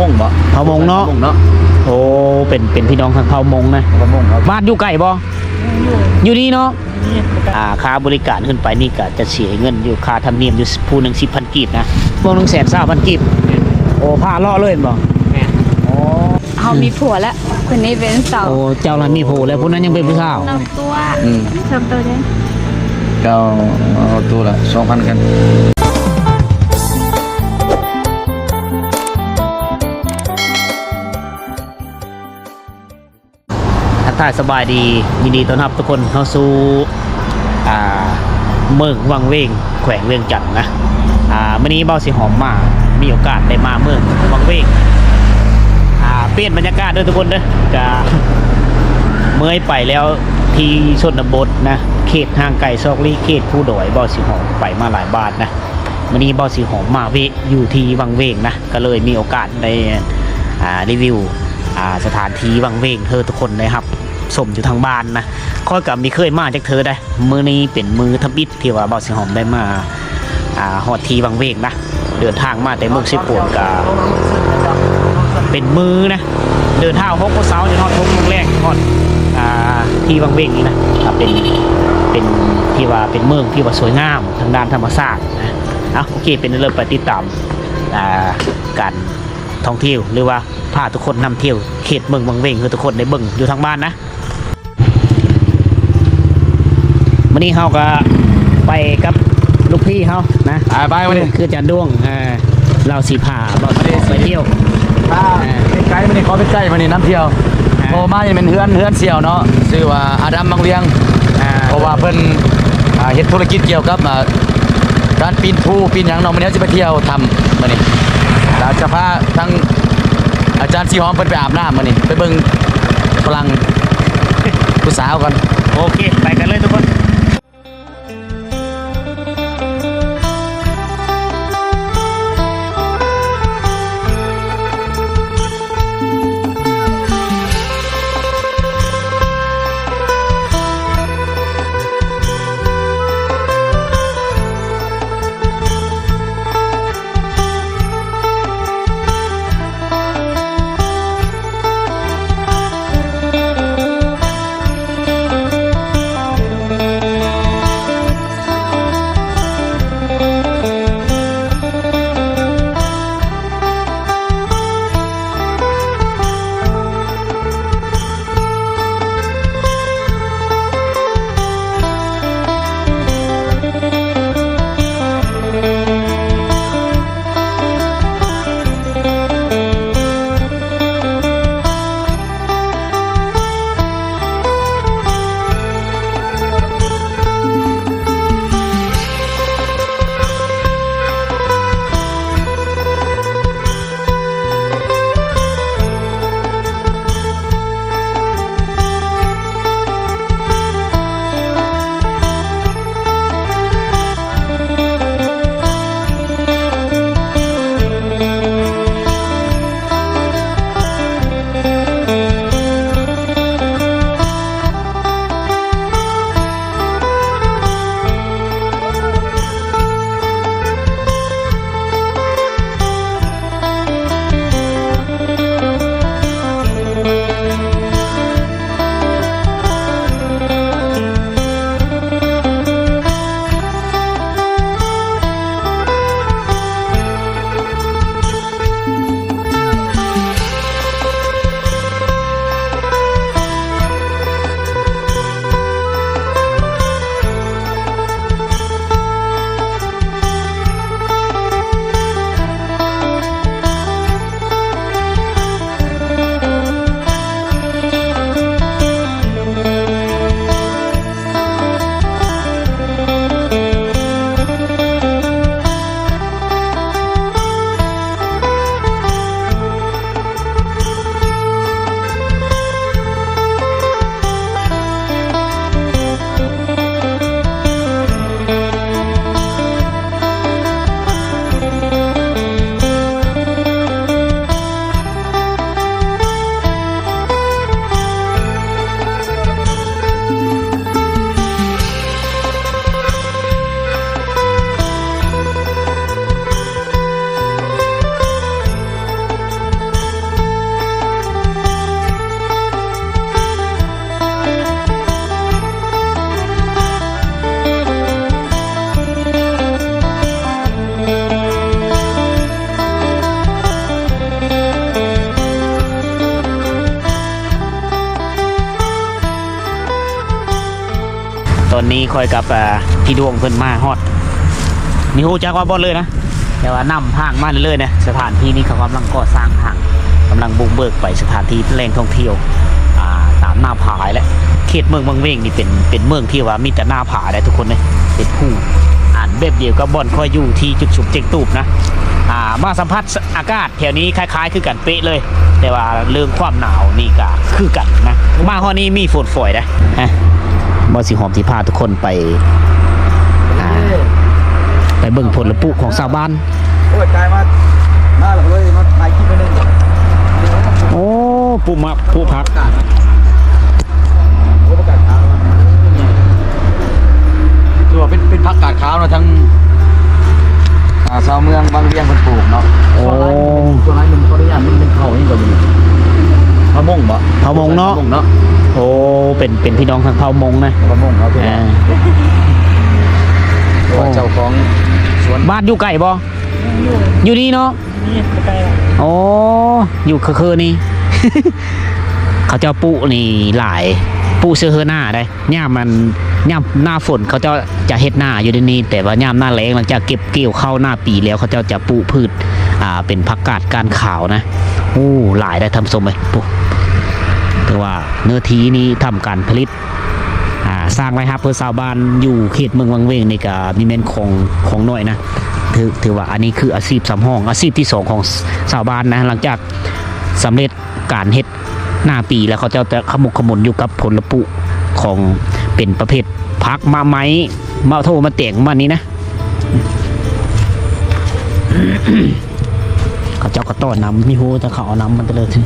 งบ่เผ่ามงเนาะโอ้เป็นพี่น้องทางเผ่ามงนะเผ่ามงครับบ้านอยู่ไกลบ่อยู่นี่เนาะค่าบริการขึ้นไปนี่ก็จะเสียเงินอยู่ค่าธรรมเนียมอยู่ผู้หนึ่ง10,000 กีบนะพวก120,000 กีบโอ้พาเลาะเลยบ่แม่โอ้เขามีผัวแล้วคนนี้เป็นสาวโอ้เจ้าละมีผัวแล้วพวกนั้นยังเป็นผู้สาวน้องตัวชมตัวได้เจ้าตัวละ 2,000 กันทักทายสบายดียินดีต้อนรับทุกคนเข้าสู่เมืองวังเวงแขวงเวียงจันทน์นะมื้อนี้เบาสิหอมมามีโอกาสได้มาเมืองวังเวงเปลี่ยนบรรยากาศด้วยทุกคนเด้อจะเมื่อยไปแล้วที่ชนบทนะเขตห่างไกลซอกลี่เขตผู้ดอยเบาสิหอมไปมาหลายบาทนะมื้อนี้เบาสิหอมมาเวอยู่ที่วังเวงนะก็เลยมีโอกาสได้รีวิวสถานที่วังเวงเธอทุกคนนะครับสมอยู่ทางบ้านนะค่อยกับมีเคยมาจากเธอได้มือนี้เป็นมือทบิดที่ว่าเบาสิหอมได้มาฮอดทีวังเวงนะเดินทางมาแต่เมืองสิปวนกับเป็นมือนะเดินทาง6 โมงเช้าจนฮอด6 โมงแรกฮอดที่วังเวงนี่นะเป็นที่ว่าเป็นเมืองที่ว่าสวยงามทางด้านธรรมชาตินะโอเคเป็นเริ่มไปติดตามการท่องเที่ยวหรือว่าพาทุกคนนำเที่ยวเขตเมืองวังเวงคือทุกคนได้เบิ่งอยู่ทางบ้านนะวันนี้เขาก็ไปกับลูกพี่เขานะไปวันนี้คือจันด้วงเราสีผ่าเราไปเที่ยวใกล้วันนี้ขอไปใกล้วันนี้น้ำเที่ยวโมมาจะเป็นเฮือนเสี่ยวเนาะชื่อว่าอาดัมบางเวียงเพราะว่าเพิ่นเฮ็ดธุรกิจเกี่ยวกับการปีนภูปีนหยังเนาะวันนี้จะไปเที่ยวทำวันนี้เราจะพาทั้งอาจารย์สีหอมเพิ่นไปอาบน้ำวันนี้ไปเบิ่งฝรั่งผู้สาวก่อนโอเคไปกันเลยทุกคน อนนี้คอยกับพี่ดวงเพิ่นมาฮอดนี่ฮู้จักว่าบ่เลยนะแต่ว่านำทางมาเรื่อยๆนะสถานที่นี้เขากำลังก่อสร้างทางกำลังบุกเบิกไปสถานที่แหล่งท่องเที่ยวตามหน้าผาและเขตเมืองบางเวงนี่เป็นเมืองที่ว่ามีแต่หน้าผาได้ทุกคนเลยเป็นผู้แบบเดียวกับบ่อนคอยอยู่ที่จุดสุมเจงตูบนะมาสัมผัสอากาศแถวนี้คล้ายๆคือกันเป๊ะเลย แต่ว่าเรื่องความหนาวนี่ก็คือกันนะมาข้อนี้มีฝนฝอยนะบอสิหอมที่พาทุกคนไปเบิ่งผลปุของชาวบ้าน โอ้ยกลายมาแล้วเลยมาถ่ายคลิปนึง โอ้ปูมักปูพัก โอ้ประกาศขาวคือว่าเป็นผักกาดขาวเนาะทั้งชาวเมืองบางเวียงคนปลูกเนาะส่วนไรมันก็ได้ยากมันเป็นเขานี่ก็อยู่พะมงบ่ เผามงเนาะโอ้เป็นพี่น้องทางเผามงนะ พะมงเขาเป็นเจ้าของสวน บ้านอยู่ไก่บ่อยู่นี่เนาะโอ้อยู่คือนี่ เขาเจ้าปุนี่หลายปุเสื้อเฮือหน้าได้ย่ามหน้าฝนเขาจะเฮ็ดหน้าอยู่ในนี้แต่ว่าย่ามหน้าแล้งหลังจากเก็บเกี่ยวเข้าหน้าปีแล้วเขาจะปุพืชเป็นผักกาดก้านขาวนะโอ้หลายได้ทำสมเลยปุ๊แต่ว่าเนื้อทีนี้ทำการผลิตสร้างไว้ครับเพื่อชาวบ้านอยู่เขตเมืองวังเวงในกับมีเมนของหน่อยนะถือว่าอันนี้คืออาชีพสำห้องอาชีพที่2ของชาวบ้านนะหลังจากสำเร็จการเฮ็ดหน้าปีแล้วเขาจะขมุกขมุนอยู่กับผลปุของเป็นประเภทพักมาไม้มาโทมาเตียงมานี้นะ เขาเจ้าก็ต้อนน้ำมีโหจะเขาเอาน้ำมันไปเลยที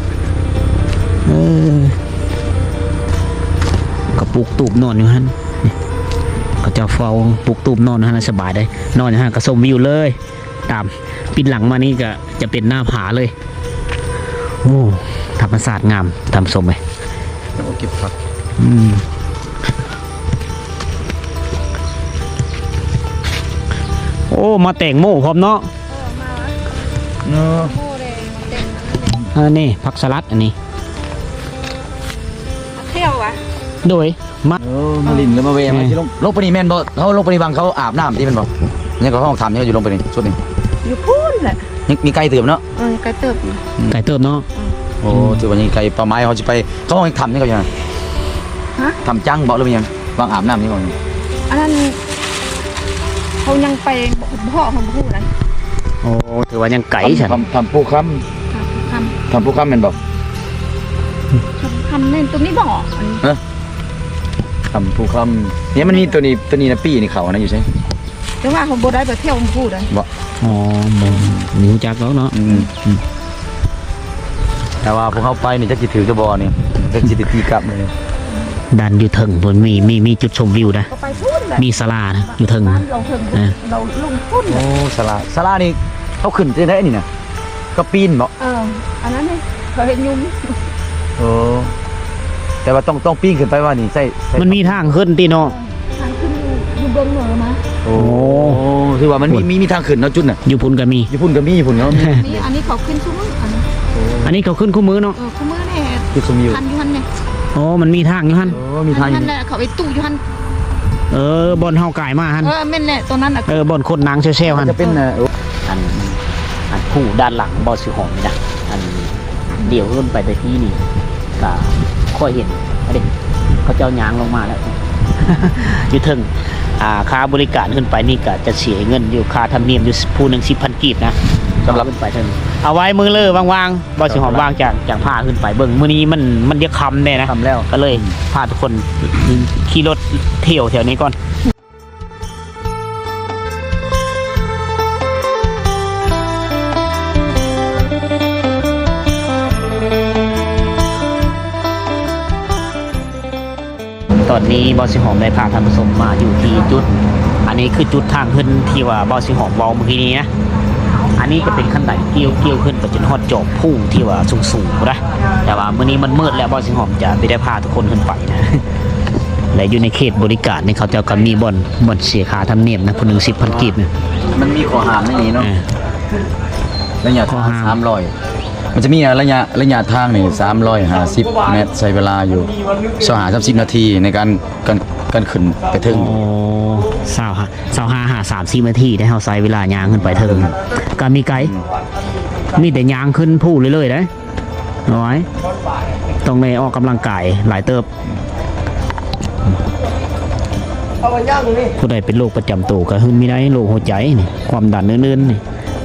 ก็ปลูกตูบนอนอยู่ฮั่นเขาเจ้าเฝ้าปลูกตูบนอนอยู่ฮั่นสบายได้นอนอยู่ฮั่นก็ชมวิวเลยตามปิดหลังมานี่ก็จะเป็นหน้าผาเลยโอ้ธรรมศาสตร์งามทำสมไหม เก็บผัก โอ้มาแต่งโม่พร้อมเนาะ เนาะ โอ้เลยเต็ม นี่ผักสลัดอันนี้ เที่ยววะ โดยมา มาลินแล้วมาเวมาที่ลงไปนี่แม่นบ่เขาลงไปนี่บางเขาอาบน้ำที่แม่นบ่เนี่ยก็ห้องทำเนี่ยอยู่ลงไปนี่ชุดนี้ อยู่พูนแหละ มีไก่เติมเนาะ ไกลเติบอยู่ ไก่เติมเนาะ โอ้ถือว่ายังไก่ปลาไม้เขาจะไปเขาห้องทำนี่ก็ยังทำจังบ่หรือยังวางอาบน้ำนี่บ่ อันนั้นเขายังไปพ่อของผู้นั้น โอ้ถือว่ายังไก่ฉัน ทำปูค้ ค ำทำปูค้ำแม่นบ่ คำนี่ตรงนี้บอก ทำปูค้ำเนี่ยมันมีตัวนี้นะปี้นี่เขานะอยู่ใช่ แต่ว่าเขาโบได้ไปเที่ยวของผู้นั้น บ่ อ๋อนิ้วจักแล้วเนาะ แต่ว่าพวกเขาไปนี่จะถือกระบอกนี่จะจิตตีกลับเลย ดันอยู่เทิงบนมีจุดชมวิวนะ ก็ไปพูนเลย มีศาลานะอยู่เทิง บ้านเราถึงเราลุงพูนเล โอ้ ย สลานี่เขาขึ้นจะได้นี่นะก็ปีนบ่ อันนั้นเลยเขาเห็นยุ่ง โอ้แต่ว่าต้องปีนขึ้นไปว่านี่ใส่ มันมีทางขึ้นตีเนาะ ทางขึ้นอยู่เบื้องเหนือมา โอ้คือว่ามันมีทางขึ้นเนาะจุดน่ะ อยู่พุ่นก็มี ญี่ปุ่นก็มีญี่ปุ่นเขามี นี่อันนี้เขาขึ้นซุ้มอัน อันนี้เขาขึ้นคู่มือเนาะ เขาเมื่อเนี่ย คือสมิว ทันยูฮันเนี่ย อ๋อมันมีทางอยู่ฮั่น โอ้มีทาง ทันแหละเขาไปตู้ยูฮัน บอนเฮาไก่มาฮั่น แม่นแหละตรงนั้นอ่ะ บอนโคตรนางเชลฮั่น จะเป็นอันผู้ด้านหลังบอสิหอมนี่นะอันเดี่ยวขึ้นไปในที่นี่ก็ค่อยเห็นอันนี้เขาเจ้ายางลงมาแล้ว อยู่เทิงค่าบริการขึ้นไปนี่ก็จะเสียเงินอยู่ค่าธรรมเนียมอยู่ผู้หนึ่ง10,000 กีบนะสำหรับขึ้นไปเทิงเอาไว้มือเลอวางๆบอสิหอมวางจากผ้าขึ้นไปเบิ่งมื้อนี้มันจะคำแน่นะ ทำแล้ว ก็เลยพาทุกคนขี่รถเที่ยวแถวนี้ก่อนตอนนี้บอสิหอมได้พาท่านผู้ชมมาอยู่ที่จุดอันนี้คือจุดทางขึ้นที่ว่าบอสิหอมเว้าเมื่อกี้นี้นะอันนี้ก็เป็นขั้นไต่เกี่ยวขึ้นไปจนฮอดจอบพุ่งที่ว่าสูงๆนะแต่ว่ามื้อนี้มันมืดแล้วบอสิหอมจะไม่ได้พาทุกคนขึ้นไปนะ และอยู่ในเขตบริการนี่เขาจะก็มีบ่อนเสียค่าธรรมเนียมนะผู้หนึ่ง10,000 กีบเนี่ย มันมีขอหามในนี้เนาะระยะ ข้อ ทาง ห้าม 300มันจะมีระยะทางนี่350 เมตรใช้เวลาอยู่30นาทีในการ กันขึ้นไปถึง โอ้25 30 นาทีได้เฮาใช้เวลาย่างขึ้นไปถึงก็มีไกด์มีแต่ย่างขึ้นผู้เรื่อยๆได้น้อยต้องได้ออกกำลังกายหลายเติบผู้ใดเป็นโรคประจำตัวก็หึ่นไม่ได้โรคหัวใจนี่ความดันเนื่นๆนี่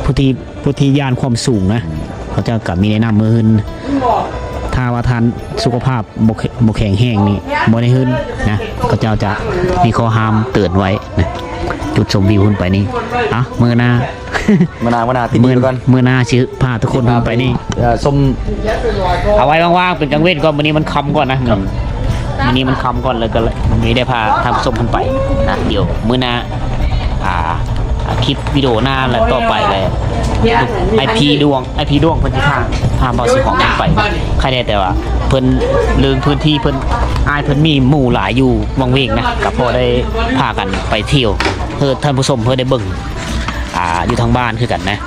ผู้ที่ย่านความสูงนะเขาจะกับมีแนะนำมือหึ่นถ้าว่าทานสุขภาพบ่แข็งแห้งนี่บ่ได้หึ่นนะเขาเจ้าจะมีข้อห้ามเตือนไว้นะจุดชมวิวขึ้นไปนี่มื้อหน้า มานาวที่นี่ก่อน มื้อหน้าสิพาทุกคนขึ้นไปนี่ ส้ม เอาไว้ว่างๆเป็นกลางเว้นก่อนมื้อนี้มันค่ำก่อนนะมื้อนี้มันค่ำก่อนเลยก็เลยไม่ได้พาทางส้มขึ้นไปนะเดี๋ยวมื้อหน้าคลิปวิดีโอหน้าแล้วต่อไปเลยไอพีดวงเพิ่นสิพาบ่สิของขึ้นไปใครได้แต่ว่าเพิ่นลืมพื้นที่เพิ่นอายเพิ่นมีหมู่หลายอยู่วังเวงนะก็พอได้พากันไปเที่ยวเพื่อท่านผู้ชมเพื่อได้เบิ่งอยู่ทางบ้านคือกันนะ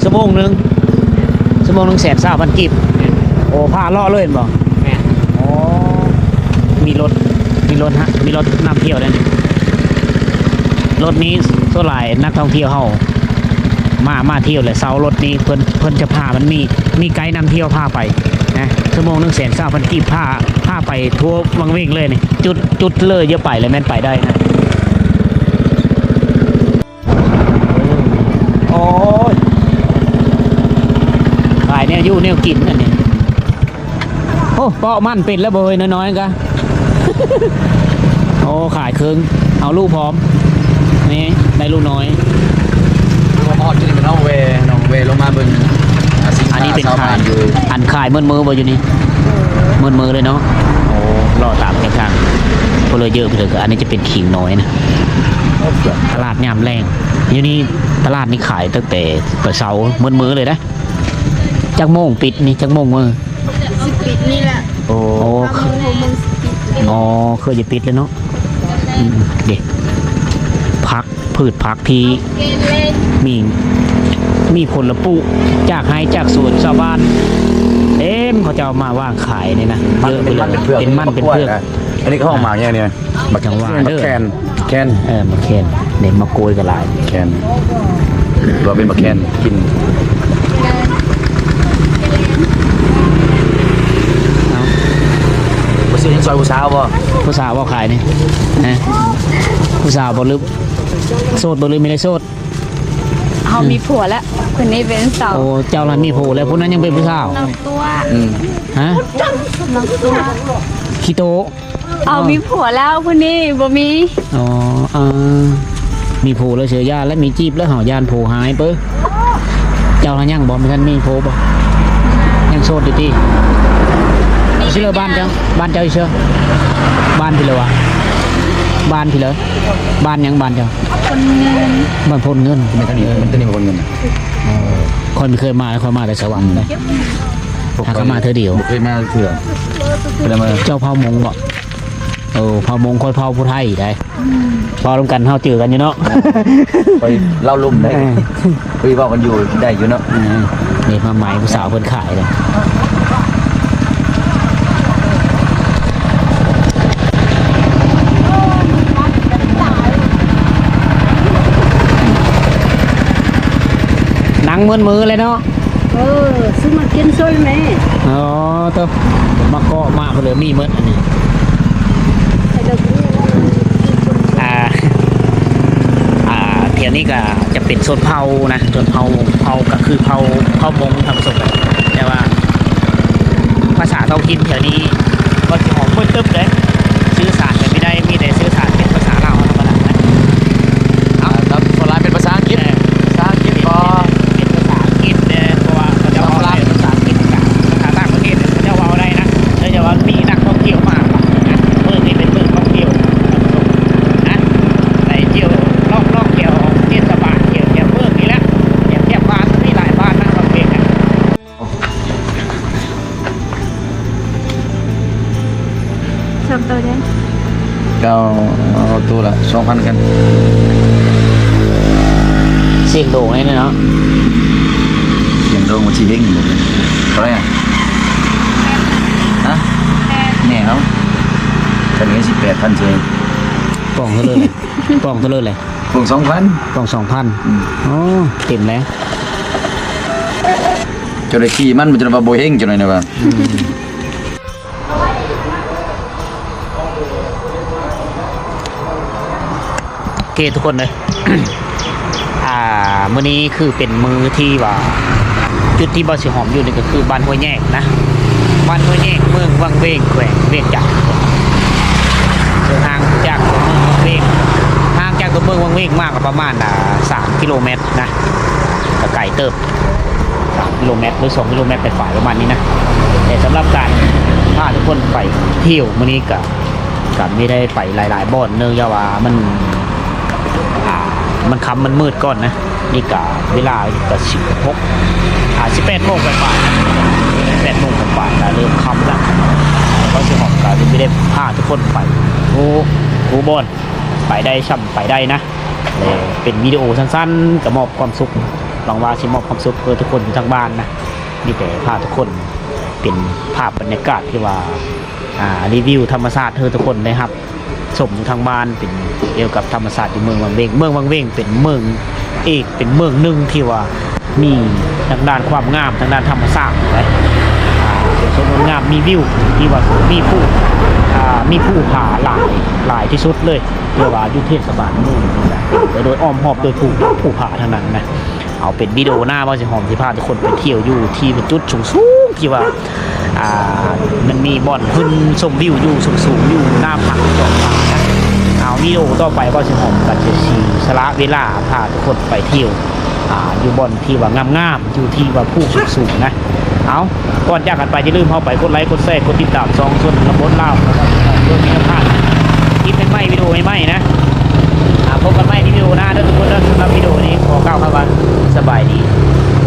ชั่วโมงหนึ่ง120,000 กีบโอ้พาล่อเลยบ่อ๋อมีรถนำเที่ยวด้วยรถนี้ส่วนหลายนักท่องเที่ยวเฮามาเที่ยวเลยเซารถนี้เพิ่นจะพามันมีไกด์นำเที่ยวพาไปนะชั่วโมง120,000 กีบพาไปทั่ววังเวงเลยนี่จุดเลยเยอะไปเลยแม่นไปได้นะโอ้ยขายแนวอยู่แนวกินอันนี้โอ้เปาะมันเป็นแล้วเบยน้อยๆกะ โอ้ขายครึ่งเอาลูกพร้อมนี่ได้ลูกน้อย ฮอดที่นี่เป็นน้องเวลงมาเบิ่ง อันนี้เป็นขาย อยู่ อันขายมือบ่อยู่นี่มือเลยเนาะโอ้รอตามทางก็เลยเยอะไปเลยอันนี้จะเป็นขิงน้อยนะตลาดยามแรงอยู่นี่ตลาดนี้ขายตั้งแต่เช้ามือเลยนะจักโมงปิดนี่จักโมงมือ สิปิดนี่แหละ โอ้ อ๋อเคยจะปิดแล้วเนาะเด็กพืชผักที่มีผลปุจากสวนชาวบ้านเขาจะเอามาว่างขายนี่นะเยอะไปเลยเป็นมันเป็นเพือก อันนี้ก็ห้องหมากเนี่ยบัก จังหวะเด้อ แคนมาแคนเด็กมาโกยกันหลาย แคนเราเป็นบักแคนกิน มาซื้อยังซอยผู้สาวบ่ ผู้สาวบ่ขายนี่นะผู้สาวบ่ลึกโสดบ่ลึกไม่ได้โสด เขามีผัวแล้วคนนี้เป็นสาว โอ้เจ้านั้นมีผู้แล้วผู้นั้นยังเป็นผู้สาว น้องตัว ฮะ น้องตัว ขี้โต เอามีผัวแล้วคนนี้บ่มี อ๋อมีผู้แล้วเสียญาติแล้วมีจีบแล้วหอยานผู้หายเป้อเจ้านั้นยังบ่มีท่านมีผู้บ่ยังโสดอยู่ติเชื่อบ้านเจ้าเชื่อบ้านพี่เลยวะบ้านพี่เลยบ้านยังบ้านเจ้า คนเงิน บ้านพลเงิน ไม่ต้องนี่มันจะนี่เป็นคนเงิน คนไม่เคยมาคอยมาแต่สวรรค์เลยถ้าเขามาเธอเดียว เคยมาเถื่อเป็นอะไรมา เจ้าเผามงบ่เผามงคอยเผาผู้ไทยได้เผาร่วมกันเฮาเจอกันอยู่เนาะ ไปเล่าลุ่มได้คุยบอกกันอยู่ได้อยู่เนาะ นี่มาใหม่ผู้สาวเพิ่นขายเลย นังมือเลยเนาะ ซื้อมากินซอยแม่ อ๋อเติบมาเกาะมาเหลือมีมืดอันนี้ ไอ้เด็กนี่ว่ามันกินคน อ่าเที่ยวนี้ก็จะเป็นโซนเผานะโซนเผาก็คือเผามงทำสดแต่ว่าภาษาท้องถิ่นแถวนี้ก็จะหอมมืดตึ๊บเลยซื้อสารกันไม่ได้มีแต่ซื้อสารเป็นภาษาลาวธรรมดานะ ครับส่วนหลายเป็นภาษาอังกฤษภาษาอังกฤษก็ เป็นภาษาอังกฤษเนี่ยเพราะว่าเขาจะเอาได้ภาษาอังกฤษกับภาษาต่างประเทศเนี่ยเขาจะเอาได้นะโดยเฉพาะมีนักท่องเที่ยวมากนะเมืองนี้เป็นเมืองท่องเที่ยวนะในเที่ยวรอบเที่ยวเทศบาลเที่ยวเมืองนี่แหละเที่ยวบ้านมีหลายบ้านนะบางเองนะ ชอบตัวนี้ เราเอาตัวละ2,000กัน เสียงโด่งเลยเนาะ เสียงโดงมันสิเฮงอยู่เท่าไหร่อะฮะแน่เนาะคันนี้18,000เซง กล่องเท่าเลยเลยกล่องเท่าเลยเลย พวก2,000 กล่อง2,000อ๋อเต็มแล้ว จนได้ขี่มันจะมาบ่เฮงจังหน่อยนะว่า โอเคทุกคนเลย มื้อนี้คือเป็นมื้อที่ว่าจุดที่บ่สิหอมอยู่นี่ก็คือบ้านห้วยแยกนะบ้านห้วยแยกเมืองวังเวงแขวงเวียงจันทน์ห่างจากตัวเมืองวังเวงห่างจากตัวเมืองวังเวงมากกว่าประมาณ3 กิโลเมตรนะก็ไกลเติบ3 กิโลเมตรหรือ2 กิโลเมตรไปฝ่ายประมาณนี้นะแต่สำหรับการพาทุกคนไปเที่ยวมื้อนี้ก็ไม่ได้ไปหลายๆบ่อนเนื่องจากว่ามันค่ำมันมืดก่อนนะนี่กะเวลาก็18 โมงไป8 โมงไปเริ่มค่ำแล้วก็จะหอมกะไม่ได้พาทุกคนไปโอ้บอนไปได้ช่ำไปได้นะเป็นวิดีโอสั้นๆกับมอบความสุขหวังว่าจะมอบความสุขเพื่อทุกคนอยู่ทางบ้านนะนี่แต่พาทุกคนเป็นภาพบรรยากาศที่ว่ารีวิวธรรมชาติให้ทุกคนได้ครับชมอยู่ทางบ้านเป็นเกี่ยวกับธรรมชาติอยู่เมืองวังเวงเป็นเมืองเป็นเมืองหนึ่งที่ว่ามีทางด้านความงามทางด้านธรรมชาตินะสวยงามมีวิวที่ว่ามีผู้ผาหลายที่สุดเลยเรียกว่าอยู่เทศบาลนู่นโดยอ้อมหอบโดยผู้ผาทางนั้นนะเอาเป็นวิดีโอหน้าว่าจะหอมที่พาทุกคนไปเที่ยวอยู่ที่เป็นจุดสูงที่ว่ามันมีบ่อนขึ้นชมวิวอยู่สูงอยู่หน้าผาจอมผานะเอาวิดีโอต่อไปว่าจะหอมกันจะชีสละเวลาพาทุกคนไปเที่ยวอยู่บ่อนที่ว่างามๆอยู่ที่ว่าผู้สูงนะเอาก่อนจากกันไปอย่าลืมเข้าไปกดไลค์กดแชร์กดติดตามช่องส่วนระบบล่าวนะครับเพื่อมีพลาดคลิปใหม่วิดีโอใหม่ๆนะพบกันใหม่ในวิดีโอหน้าเด้อทุกคนเด้อสำหรับวิดีโอนี้ขอกล่าวคำว่าสบายดี